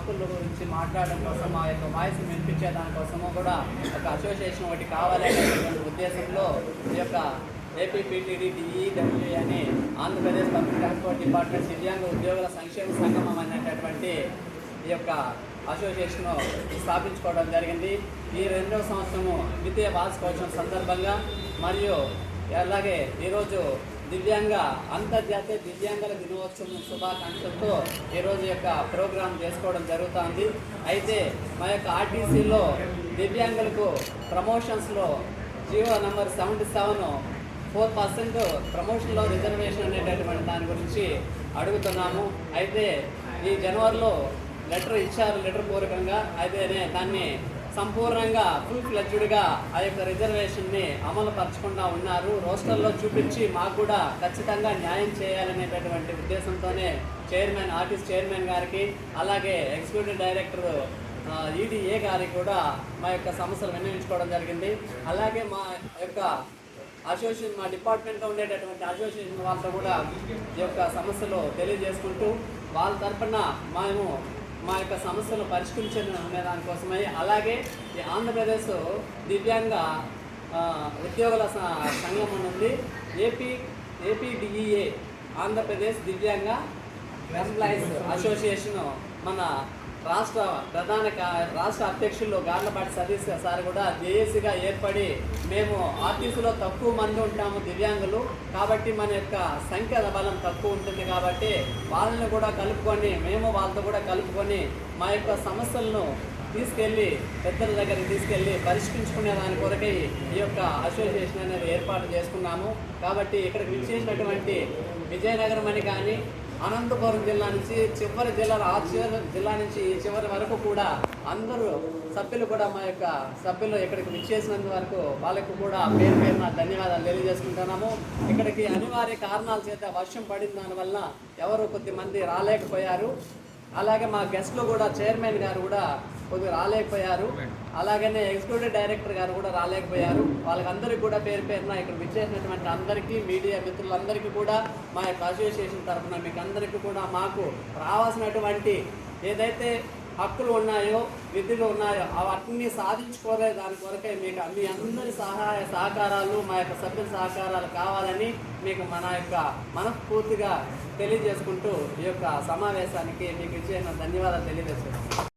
హక్కుల గురించి మాట్లాడడం కోసం మా యొక్క వాయిస్ వినిపించే దానికోసము కూడా ఒక అసోసియేషన్ ఒకటి కావాలనేటువంటి ఉద్దేశంలో ఈ యొక్క ఏపీపీటీడీ డిఈడబ్ల్యూ అని ఆంధ్రప్రదేశ్ పబ్లిక్ ట్రాన్స్పోర్ట్ డిపార్ట్మెంట్ దివ్యాంగ ఉద్యోగుల సంక్షేమ సంగమం అనేటటువంటి ఈ యొక్క అసోసియేషన్ స్థాపించుకోవడం జరిగింది. ఈ 2వ సంవత్సరము ద్వితీయ వార్షికోత్సవం సందర్భంగా మరియు అలాగే ఈరోజు అంతర్జాతీయ దివ్యాంగుల దినోత్సవం శుభాకాంక్షలతో ఈరోజు యొక్క ప్రోగ్రాం చేసుకోవడం జరుగుతుంది. అయితే మా యొక్క ఆర్టీసీలో దివ్యాంగులకు ప్రమోషన్స్లో జీవో నంబర్ 77 4% ప్రమోషన్లో రిజర్వేషన్ అనేటటువంటి దాని గురించి అడుగుతున్నాము. అయితే ఈ జనవరిలో లెటర్ ఇచ్చారు, లెటర్ పూర్వకంగా. అయితే దాన్ని సంపూర్ణంగా ఫుల్ ఫ్లెడ్జ్డ్గా ఆ యొక్క రిజర్వేషన్ని అమలు పరచకుండా ఉన్నారు. రోస్టర్లో చూపించి మాకు కూడా ఖచ్చితంగా న్యాయం చేయాలనేటటువంటి ఉద్దేశంతోనే ఆర్టీసీ చైర్మన్ గారికి అలాగే ఎగ్జిక్యూటివ్ డైరెక్టర్ ఈడీఏ గారికి కూడా మా యొక్క సమస్యలు విన్నవించుకోవడం జరిగింది. అలాగే మా యొక్క అసోసియేషన్ మా డిపార్ట్మెంట్లో ఉండేటటువంటి అసోసియేషన్ వాళ్ళతో కూడా ఈ యొక్క సమస్యలు తెలియజేసుకుంటూ వాళ్ళ తరఫున మేము మా యొక్క సమస్యలు పరిష్కరించే దానికోసమై అలాగే ఈ ఆంధ్రప్రదేశ్ దివ్యాంగ ఉద్యోగుల సంఘం ఉంది. ఏపీడిఈఏ ఆంధ్రప్రదేశ్ దివ్యాంగ ఎంప్లాయీస్ అసోసియేషన్ మన రాష్ట్ర అధ్యక్షులు గార్లపాటి సతీష్ సార్ కూడా జేఏసీగా ఏర్పడి మేము ఆర్టీసీలో తక్కువ మంది ఉంటాము దివ్యాంగులు కాబట్టి మన యొక్క సంఖ్య బలం తక్కువ ఉంటుంది కాబట్టి వాళ్ళని కూడా కలుపుకొని మేము వాళ్ళతో కూడా కలుపుకొని మా యొక్క సమస్యలను తీసుకెళ్ళి పెద్దల దగ్గరికి తీసుకెళ్ళి పరిష్కరించుకునే దాని కొరకై ఈ యొక్క అసోసియేషన్ అనేది ఏర్పాటు చేసుకున్నాము. కాబట్టి ఇక్కడికి విచ్చేసినటువంటి విజయనగరం అని కానీ అనంతపురం జిల్లా నుంచి చివరి జిల్లా నుంచి చివరి వరకు కూడా అందరూ సభ్యులు కూడా మా యొక్క సభ్యులు ఇక్కడికి విచ్చేసినంత వరకు వాళ్ళకు కూడా పేరున ధన్యవాదాలు తెలియజేసుకుంటున్నాము. ఇక్కడికి అనివార్య కారణాల చేత వర్షం పడిన దానివల్ల ఎవరు కొద్దిమంది రాలేకపోయారు. అలాగే మా గెస్ట్లు కూడా చైర్మన్ గారు కూడా కొద్దిగా రాలేకపోయారు. అలాగనే ఎగ్జిక్యూటివ్ డైరెక్టర్ గారు కూడా రాలేకపోయారు. వాళ్ళకందరికీ కూడా పేరున ఇక్కడ విచ్చేసినటువంటి అందరికీ మీడియా మిత్రులందరికీ కూడా మా యొక్క అసోసియేషన్ తరఫున మీకు అందరికీ కూడా మాకు రావాల్సినటువంటి ఏదైతే హక్కులు ఉన్నాయో విధులు ఉన్నాయో అవన్నీ సాధించుకోలే దాని కొరకే మీకు మీ అందరి సహాయ సహకారాలు మా యొక్క సభ్యుల సహకారాలు కావాలని మీకు మన యొక్క మనస్ఫూర్తిగా తెలియజేసుకుంటూ ఈ యొక్క సమావేశానికి మీకు ఇచ్చిన ధన్యవాదాలు తెలియజేస్తున్నాను.